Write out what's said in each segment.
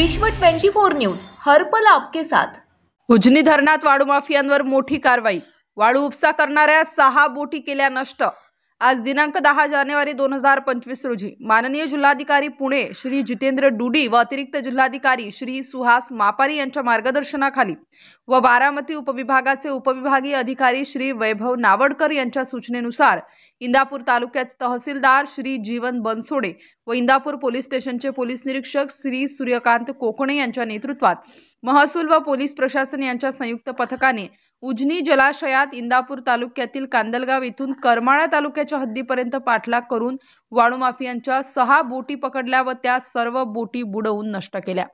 विश्व 24 न्यूज हर पल आपके साथ। उजनी धरणात वाळू माफियांवर मोठी कारवाई। वाळू उपसा करणाऱ्या 6 बोटी केल्या नष्ट। आज दिनांक 10 जानेवारी 2025 रोजी माननीय जिल्हाधिकारी पुणे श्री जितेंद्र डुडी व अतिरिक्त जिल्हाधिकारी श्री सुहास मापारी यांच्या मार्गदर्शनाखाली व बारामती उपविभागाचे उपविभागीय अधिकारी श्री वैभव नावडकर यांच्या सूचनेनुसार इंदापूर तालुक्याचे तहसीलदार श्री जीवन बनसोडे व इंदापूर पोलीस स्टेशनचे पोलीस निरीक्षक श्री सूर्यकांत कोकणे यांच्या नेतृत्वात महसूल व पोलीस प्रशासन यांच्या संयुक्त पथकाने उजनी जलाशयात इंदापूर तालुक्यातील कांदलगाव येथून करमाळा तालुक्याच्या हद्दीपर्यंत पाठलाग करून वाळू माफियांच्या 6 बोटी पकडल्या व त्या सर्व बोटी बुडवून नष्ट केल्या।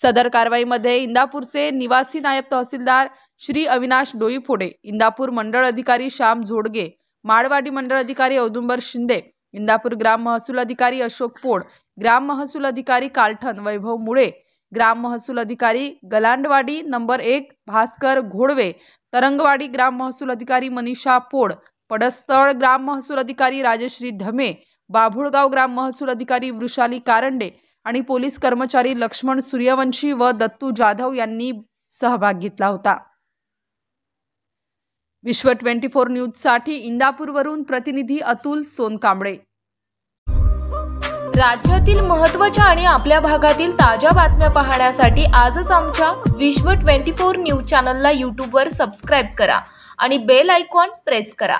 सदर कारवाईमध्ये इंदापूरचे निवासी नायब तहसीलदार श्री अविनाश डोईफोडे, इंदापूर मंडळ अधिकारी श्याम झोडगे, माडवाडी मंडळ अधिकारी औदुंबर शिंदे, इंदापूर ग्राम महसूल अधिकारी अशोक पोड, ग्राम महसूल अधिकारी कालठण वैभव मुळे, ग्राम महसूल अधिकारी गलांडवाडी नंबर 1 भास्कर घोडवे, तरंगवाडी ग्राम महसूल अधिकारी मनीषा पोड, पडस्थळ ग्राम महसूल अधिकारी राजश्री ढमे, बाभुळगाव ग्राम महसूल अधिकारी वृषाली कारंडे आणि पोलीस कर्मचारी लक्ष्मण सूर्यवंशी व दत्तू जाधव यांनी सहभाग घेतला होता। विश्व 24 न्यूज साठी इंदापूरवरून प्रतिनिधी अतुल सोनकांबळे। राज्यातील महत्त्वाच्या आणि आपल्या भागातील ताज्या बातम्या पाहण्यासाठी आजच आमच्या विश्व 24 न्यूज चॅनलला YouTube वर सबस्क्राइब करा आणि बेल आयकॉन प्रेस करा।